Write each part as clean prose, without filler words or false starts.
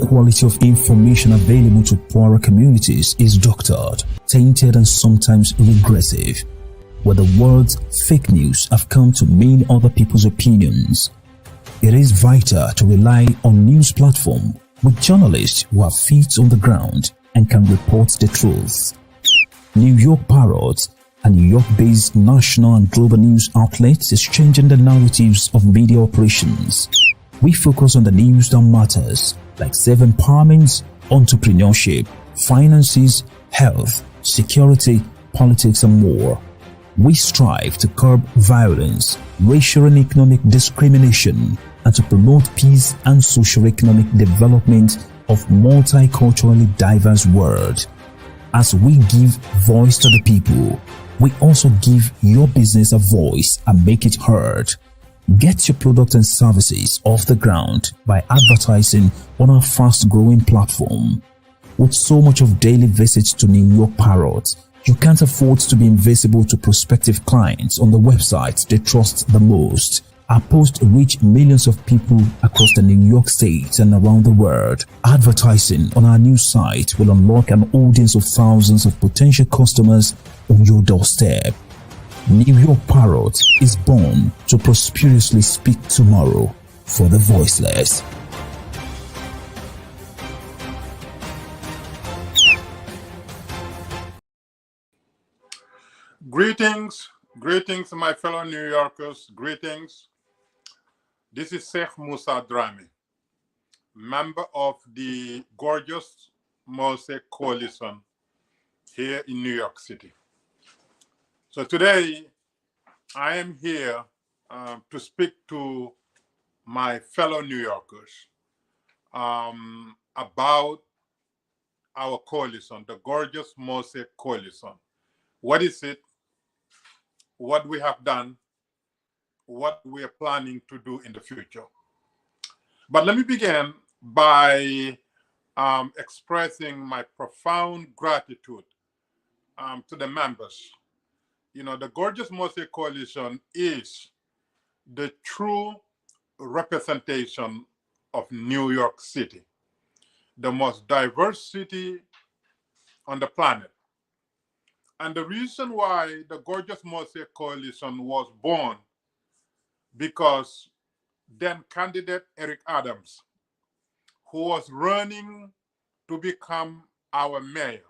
quality of information available to poorer communities is doctored, tainted and sometimes regressive, where the words fake news have come to mean other people's opinions. It is vital to rely on news platforms with journalists who have feet on the ground and can report the truth. New York Parrot, a New York-based national and global news outlet, is changing the narratives of media operations. We focus on the news that matters, like self-empowerment, entrepreneurship, finances, health, security, politics, and more. We strive to curb violence, racial and economic discrimination, and to promote peace and socio-economic development of multiculturally diverse world. As we give voice to the people, we also give your business a voice and make it heard. Get your product and services off the ground by advertising on our fast-growing platform. With so much of daily visits to New York Parrot, you can't afford to be invisible to prospective clients on the websites they trust the most. Our posts reach millions of people across the New York State and around the world. Advertising on our new site will unlock an audience of thousands of potential customers on your doorstep. New York Parrot is born to prosperously speak tomorrow for the voiceless. Greetings, my fellow New Yorkers, greetings. This is Sheikh MUSA DRAMMEH, member of the gorgeous Mosaic coalition here in New York City. So today, I am here to speak to my fellow New Yorkers about our coalition, the gorgeous Mosaic coalition. What is it? What we have done, what we are planning to do in the future. But let me begin by expressing my profound gratitude to the members. You know, the Gorgeous Mosaic Coalition is the true representation of New York City, the most diverse city on the planet. And the reason why the Gorgeous Mosaic Coalition was born, because then candidate Eric Adams, who was running to become our mayor,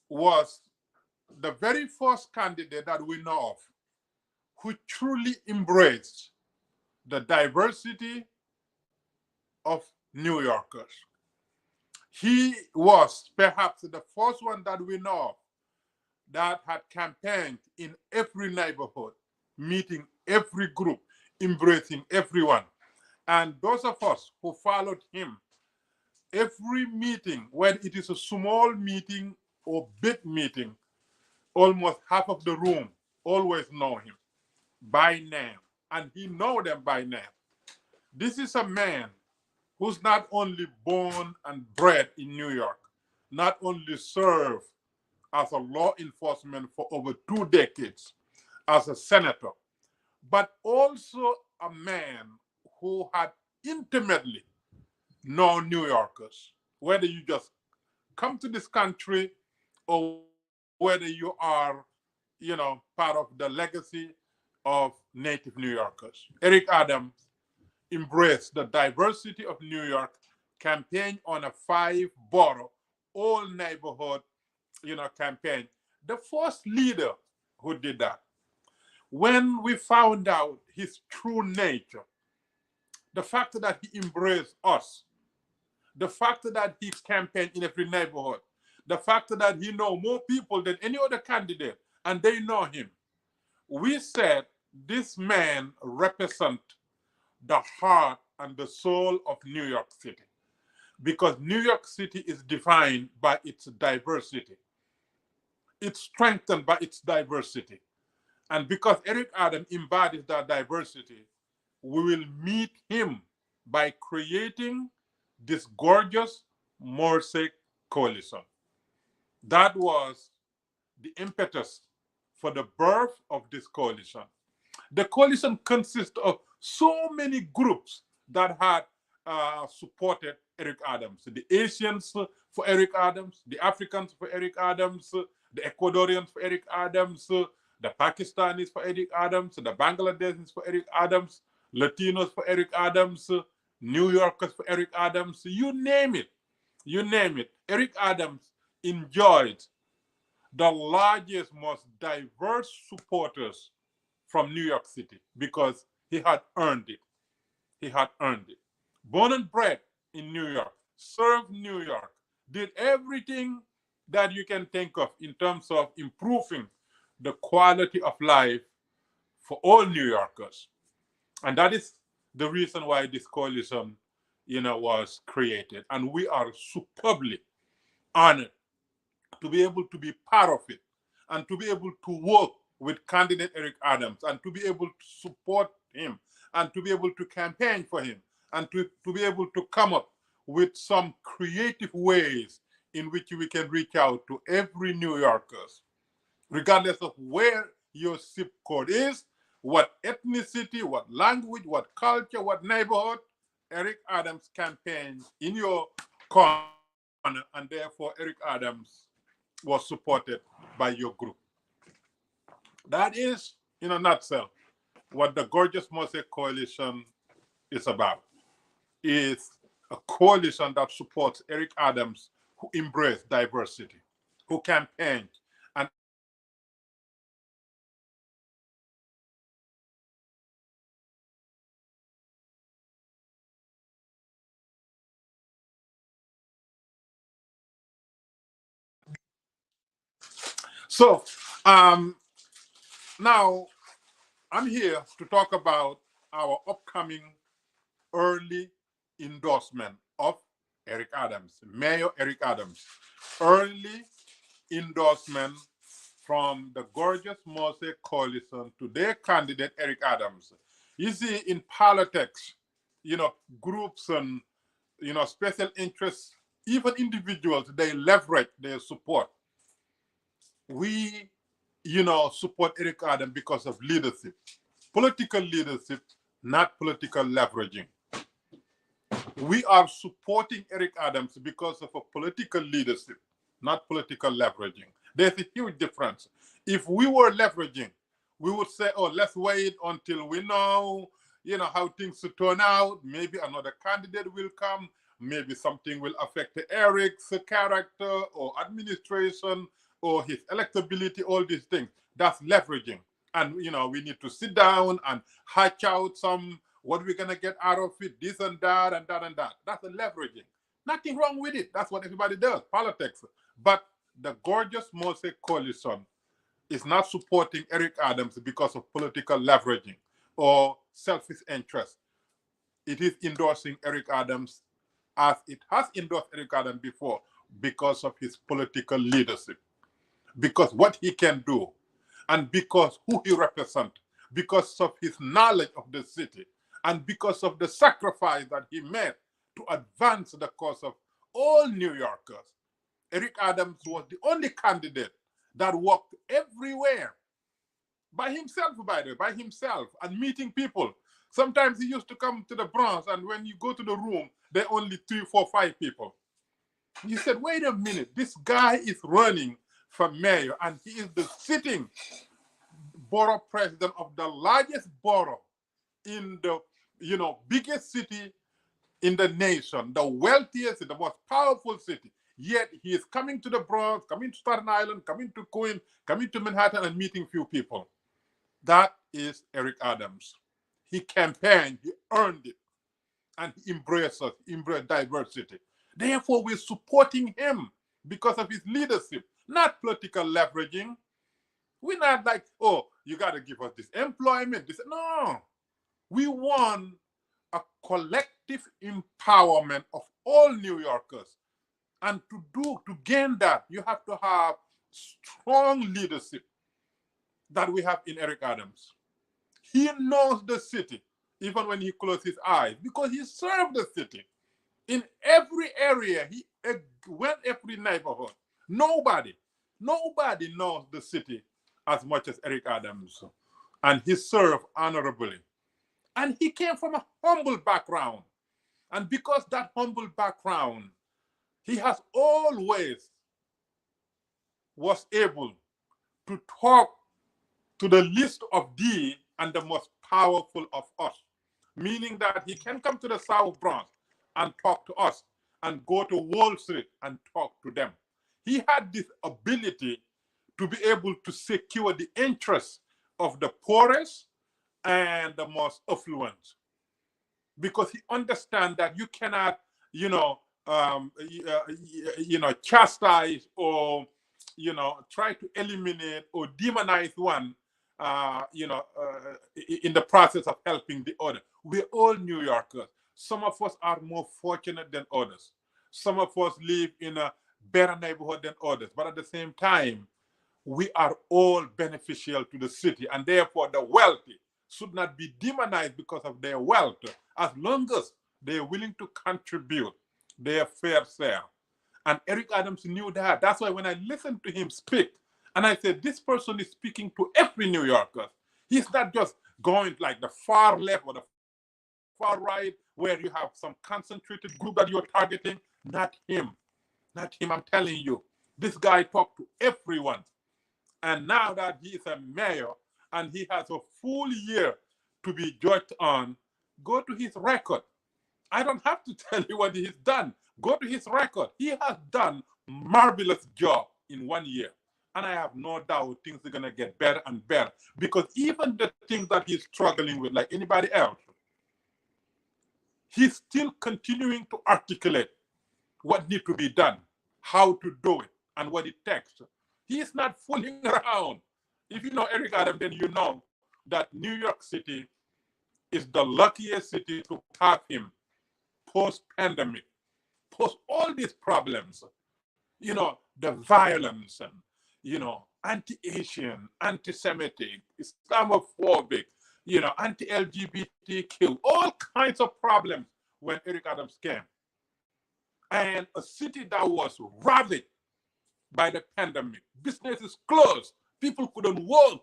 was the very first candidate that we know of who truly embraced the diversity of New Yorkers. He was perhaps the first one that we know of that had campaigned in every neighborhood, meeting every group, embracing everyone. And those of us who followed him, every meeting, whether it is a small meeting or big meeting, almost half of the room always know him by name, and he know them by name. This is a man who's not only born and bred in New York, not only served as a law enforcement for over 2 decades as a senator, but also a man who had intimately known New Yorkers, whether you just come to this country or whether you are, you know, part of the legacy of native New Yorkers. Eric Adams embraced the diversity of New York, campaigned on a 5-borough, all neighborhood, you know, campaign. The first leader who did that. When we found out his true nature, the fact that he embraced us, the fact that he campaigned in every neighborhood, the fact that he knows more people than any other candidate, and they know him, we said this man represents the heart and the soul of New York City, because New York City is defined by its diversity. It's strengthened by its diversity. And because Eric Adams embodies that diversity, we will meet him by creating this gorgeous Mosaic coalition. That was the impetus for the birth of this coalition. The coalition consists of so many groups that had supported Eric Adams. The Asians for Eric Adams, the Africans for Eric Adams, the Ecuadorians for Eric Adams, the Pakistanis for Eric Adams, the Bangladeshis for Eric Adams, Latinos for Eric Adams, New Yorkers for Eric Adams, you name it. You name it. Eric Adams enjoyed the largest, most diverse supporters from New York City because he had earned it. He had earned it. Born and bred in New York, served New York, did everything that you can think of in terms of improving the quality of life for all New Yorkers. And that is the reason why this coalition, was created. And we are superbly honored to be able to be part of it and to be able to work with candidate Eric Adams and to be able to support him and to be able to campaign for him and to be able to come up with some creative ways in which we can reach out to every New Yorker, regardless of where your zip code is, what ethnicity, what language, what culture, what neighborhood. Eric Adams campaigned in your corner, and therefore Eric Adams was supported by your group. That is, in a nutshell, what the Gorgeous Mosaic Coalition is about. Is a coalition that supports Eric Adams, who embraced diversity, who campaigned and so now I'm here to talk about our upcoming early endorsement of Eric Adams, Mayor Eric Adams. Early endorsement from the Gorgeous Mosaic Coalition to their candidate Eric Adams. You see, in politics, groups and special interests, even individuals, they leverage their support. We, support Eric Adams because of leadership, political leadership, not political leveraging. We are supporting Eric Adams because of a political leadership, not political leveraging. There's a huge difference. If we were leveraging, we would say, oh, let's wait until we know, how things will turn out. Maybe another candidate will come. Maybe something will affect Eric's character or administration or his electability, all these things. That's leveraging. And, we need to sit down and hatch out what we're going to get out of it, this and that and that and that. That's a leveraging. Nothing wrong with it. That's what everybody does, politics. But the Gorgeous Mosaic Coalition is not supporting Eric Adams because of political leveraging or selfish interest. It is endorsing Eric Adams as it has endorsed Eric Adams before because of his political leadership, because what he can do, and because who he represents, because of his knowledge of the city, and because of the sacrifice that he made to advance the cause of all New Yorkers. Eric Adams was the only candidate that walked everywhere by himself, by himself, and meeting people. Sometimes he used to come to the Bronx, and when you go to the room, there are only 3, 4, 5 people. He said, wait a minute, this guy is running for mayor, and he is the sitting borough president of the largest borough in the biggest city in the nation, the wealthiest, the most powerful city. Yet he is coming to the Bronx, coming to Staten Island, coming to Queens, coming to Manhattan, and meeting few people. That is Eric Adams. He campaigned, he earned it, and he embraced diversity. Therefore, we're supporting him because of his leadership, not political leveraging. We're not like, oh, you got to give us this employment. No. We want a collective empowerment of all New Yorkers. And to gain that, you have to have strong leadership that we have in Eric Adams. He knows the city, even when he closed his eyes, because he served the city. In every area, he went every neighborhood. Nobody knows the city as much as Eric Adams. And he served honorably. And he came from a humble background. And because that humble background, he has always was able to talk to the least of thee and the most powerful of us, meaning that he can come to the South Bronx and talk to us and go to Wall Street and talk to them. He had this ability to be able to secure the interests of the poorest and the most affluent, because he understands that you cannot, chastise or, try to eliminate or demonize one, in the process of helping the other. We're all New Yorkers. Some of us are more fortunate than others. Some of us live in a better neighborhood than others. But at the same time, we are all beneficial to the city, and therefore the wealthy should not be demonized because of their wealth, as long as they're willing to contribute their fair share. And Eric Adams knew that. That's why when I listened to him speak, and I said, this person is speaking to every New Yorker. He's not just going like the far left or the far right, where you have some concentrated group that you're targeting. Not him. Not him, I'm telling you. This guy talked to everyone. And now that he is a mayor and he has a full year to be judged on, go to his record. I don't have to tell you what he's done. Go to his record. He has done a marvelous job in 1 year. And I have no doubt things are going to get better and better. Because even the things that he's struggling with, like anybody else, he's still continuing to articulate what needs to be done, how to do it, and what it takes. He's not fooling around. If you know Eric Adams, then you know that New York City is the luckiest city to have him post-pandemic, post all these problems, the violence and, anti-Asian, anti-Semitic, Islamophobic, anti-LGBTQ, all kinds of problems when Eric Adams came. And a city that was ravaged by the pandemic. Businesses closed. People couldn't work.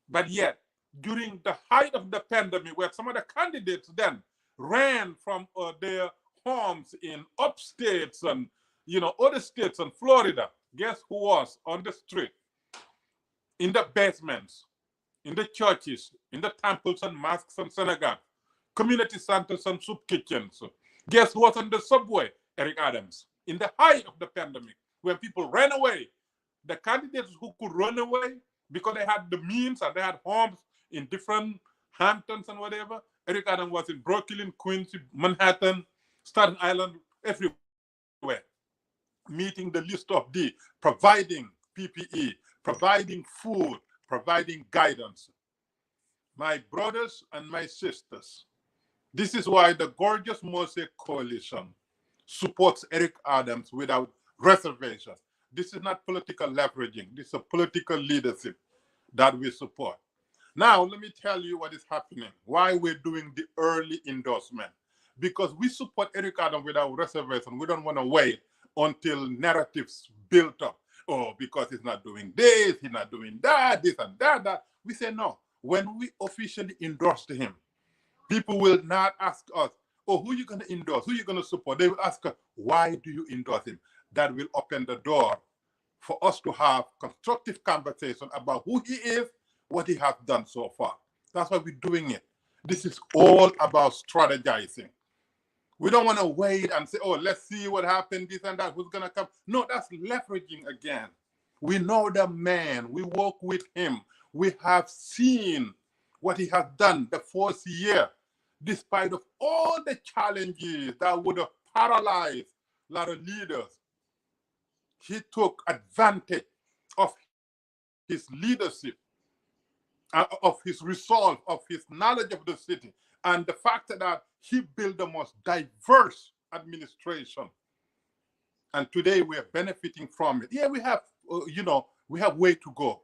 But yet, during the height of the pandemic, where some of the candidates then ran from their homes in upstates and, other states and Florida, guess who was on the street, in the basements, in the churches, in the temples and mosques and synagogues, community centers and soup kitchens? Guess who was on the subway? Eric Adams. In the height of the pandemic, when people ran away, the candidates who could run away because they had the means and they had homes in different Hamptons and whatever, Eric Adams was in Brooklyn, Queens, Manhattan, Staten Island, everywhere, meeting the list of the, providing PPE, providing food, providing guidance. My brothers and my sisters, this is why the gorgeous Mosaic Coalition supports Eric Adams without reservation. This is not political leveraging. This is a political leadership that we support. Now, let me tell you what is happening, why we're doing the early endorsement. Because we support Eric Adams without reservation. We don't want to wait until narratives built up. Oh, because he's not doing this, he's not doing that, this and that. We say no. When we officially endorse him, people will not ask us, oh, who are you going to endorse? Who are you going to support? They will ask us, why do you endorse him? That will open the door for us to have constructive conversation about who he is, what he has done so far. That's why we're doing it. This is all about strategizing. We don't want to wait and say, oh, let's see what happened, this and that, who's going to come. No, that's leveraging again. We know the man. We work with him. We have seen what he has done the fourth year, despite of all the challenges that would have paralyzed a lot of leaders. He took advantage of his leadership, of his resolve, of his knowledge of the city, and the fact that he built the most diverse administration. And today we are benefiting from it. Yeah, we have, we have way to go.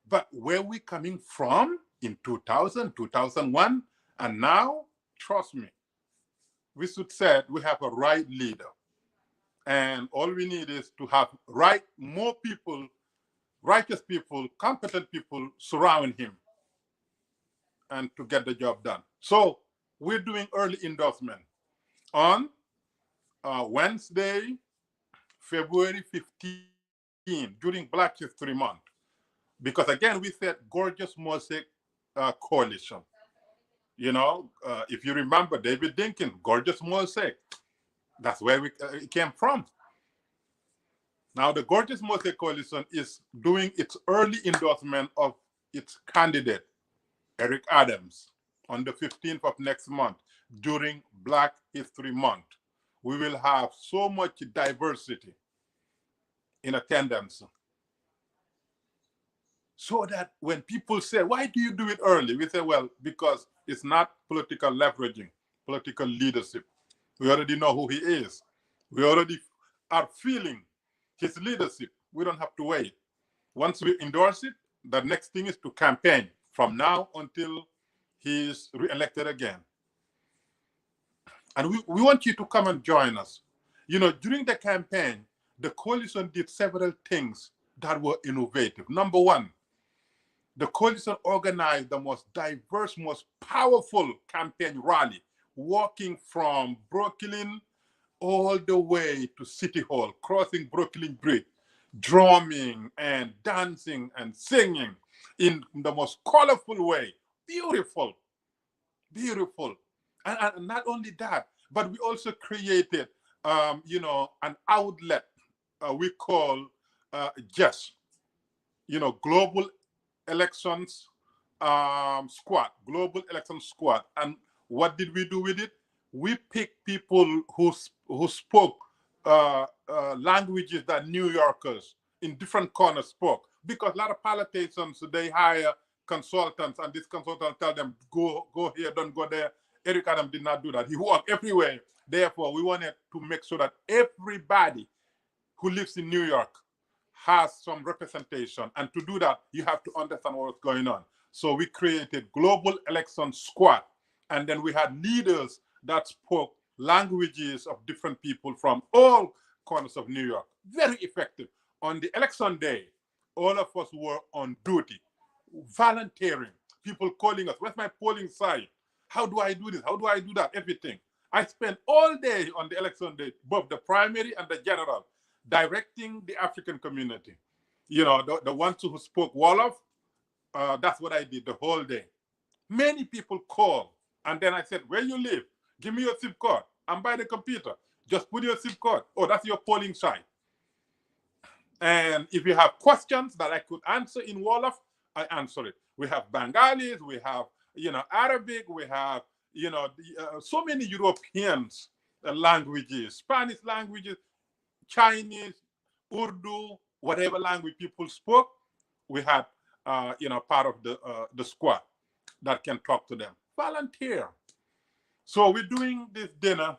But where we coming from in 2000, 2001, and now, trust me, we should say we have a right leader. And all we need is to have more people, righteous people, competent people surround him and to get the job done. So we're doing early endorsement on Wednesday, February 15, during Black History Month. Because again, we said Gorgeous Mosaic Coalition. You know, if you remember David Dinkin, Gorgeous Mosaic, that's where it came from. Now, the Gorgeous Mosaic Coalition is doing its early endorsement of its candidate, Eric Adams, on the 15th of next month during Black History Month. We will have so much diversity in attendance, so that when people say, why do you do it early? We say, well, because it's not political leveraging, political leadership. We already know who he is. We already are feeling his leadership. We don't have to wait. Once we endorse it, the next thing is to campaign from now until he is re-elected again. And we want you to come and join us. You know, during the campaign, the coalition did several things that were innovative. Number one, the coalition organized the most diverse, most powerful campaign rally, walking from Brooklyn all the way to City Hall, crossing Brooklyn Bridge, drumming and dancing and singing in the most colorful way. Beautiful, beautiful. And not only that, but we also created, you know, an outlet we call GES, you know, Global Elections Squad, Global Election Squad. And what did we do with it? We picked people who spoke languages that New Yorkers in different corners spoke, because a lot of politicians, they hire consultants, and this consultant tell them, go here, don't go there. Eric Adams did not do that. He walked everywhere. Therefore, we wanted to make sure that everybody who lives in New York has some representation. And to do that, you have to understand what's going on. So we created Global Election Squad. And then we had leaders that spoke languages of different people from all corners of New York. Very effective. On the election day, all of us were on duty, volunteering, people calling us, where's my polling site? How do I do this? How do I do that? Everything. I spent all day on the election day, both the primary and the general, directing the African community. You know, the ones who spoke Wolof, that's what I did the whole day. Many people call, and then I said, where you live? Give me your zip code. I'm by the computer. Just put your zip code. Oh, that's your polling site. And if you have questions that I could answer in Wolof, I answer it. We have Bengalis, we have, you know, Arabic, we have, you know, so many Europeans languages, Spanish languages, Chinese, Urdu, whatever language people spoke, we had, you know, part of the squad that can talk to them. Volunteer. So we're doing this dinner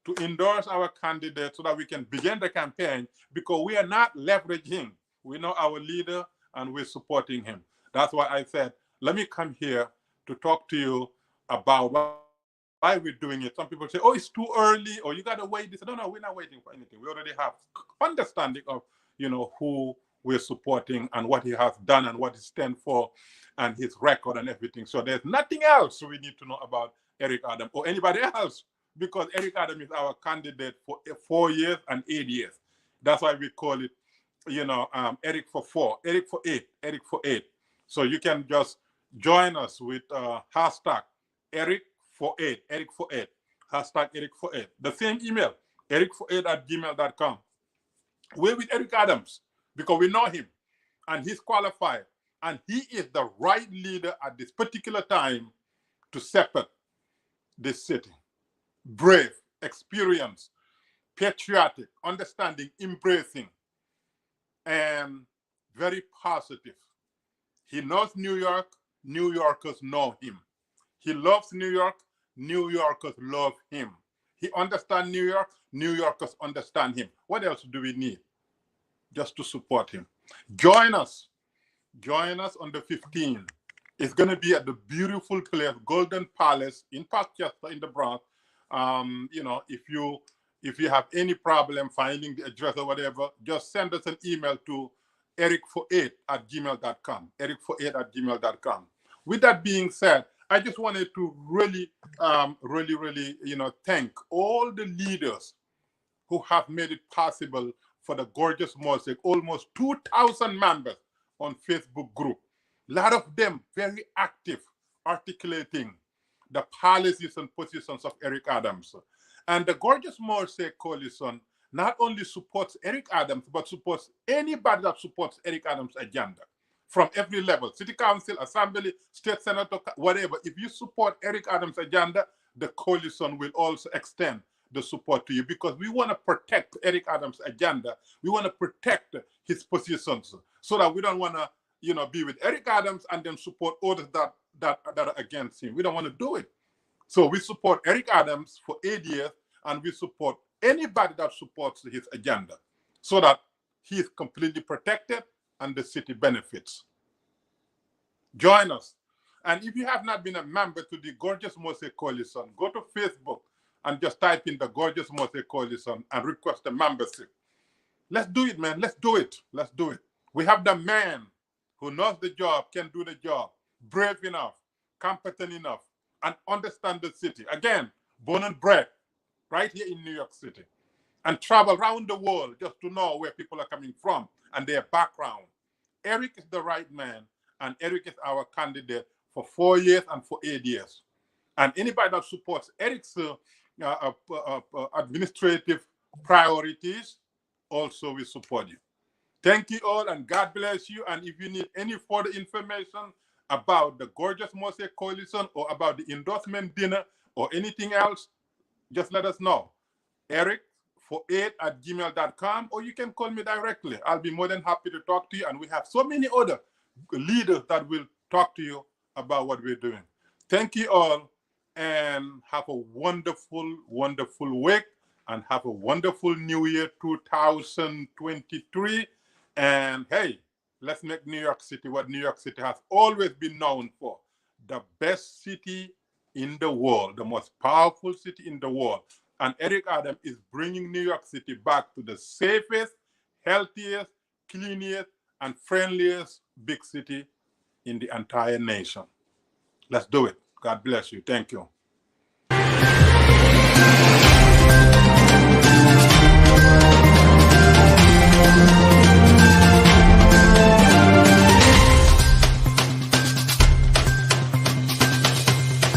to endorse our candidate so that we can begin the campaign, because we are not leveraging. We know our leader and we're supporting him. That's why I said, let me come here to talk to you about why we're doing it. Some people say, oh, it's too early, or you got to wait. They say, no, we're not waiting for anything. We already have understanding of, you know, who we're supporting and what he has done and what he stands for and his record and everything. So there's nothing else we need to know about Eric Adams or anybody else, because Eric Adams is our candidate for 4 years and 8 years. That's why we call it, you know, Eric for 4, Eric for 8, Eric for 8. So you can just join us with hashtag Eric for 8, Eric for 8, hashtag Eric for 8. The same email, ericfor8@gmail.com. We're with Eric Adams because we know him and he's qualified. And he is the right leader at this particular time to shepherd this city. Brave, experienced, patriotic, understanding, embracing, and very positive. He knows New York. New Yorkers know him. He loves New York. New Yorkers love him. He understands New York. New Yorkers understand him. What else do we need? Just to support him. Join us. Join us on the 15th. It's going to be at the beautiful place, Golden Palace in Parkchester in the Bronx. You know, if you have any problem finding the address or whatever, just send us an email to ericfor8@gmail.com. ericfor8@gmail.com. With that being said, I just wanted to really, really, thank all the leaders who have made it possible for the gorgeous Mosaic, almost 2,000 members on Facebook group. A lot of them very active, articulating the policies and positions of Eric Adams. And the gorgeous Mosaic Coalition not only supports Eric Adams, but supports anybody that supports Eric Adams' agenda from every level, city council, assembly, state senator, whatever. If you support Eric Adams' agenda, the coalition will also extend the support to you, because we want to protect Eric Adams' agenda. We want to protect his positions, so that we don't want to, be with Eric Adams and then support others that are against him. We don't want to do it. So we support Eric Adams for 8 years, and we support anybody that supports his agenda, so that he is completely protected and the city benefits. Join us. And if you have not been a member to the Gorgeous Mosaic Coalition, go to Facebook and just type in the Gorgeous Mosaic Coalition and request a membership. Let's do it, man. Let's do it. Let's do it. We have the man who knows the job, can do the job, brave enough, competent enough, and understand the city. Again, born and bred right here in New York City, and travel around the world just to know where people are coming from and their background. Eric is the right man, and Eric is our candidate for 4 years and for 8 years. And anybody that supports Eric's administrative priorities also will support you. Thank you all, and God bless you. And if you need any further information about the Gorgeous Mosaic Coalition, or about the endorsement dinner, or anything else, just let us know. Eric48@gmail.com, or you can call me directly. I'll be more than happy to talk to you. And we have so many other leaders that will talk to you about what we're doing. Thank you all, and have a wonderful, wonderful week, and have a wonderful New Year 2023. And hey, let's make New York City what New York City has always been known for: the best city in the world, the most powerful city in the world. And Eric Adams is bringing New York City back to the safest, healthiest, cleanest, and friendliest big city in the entire nation. Let's do it. God bless you. Thank you.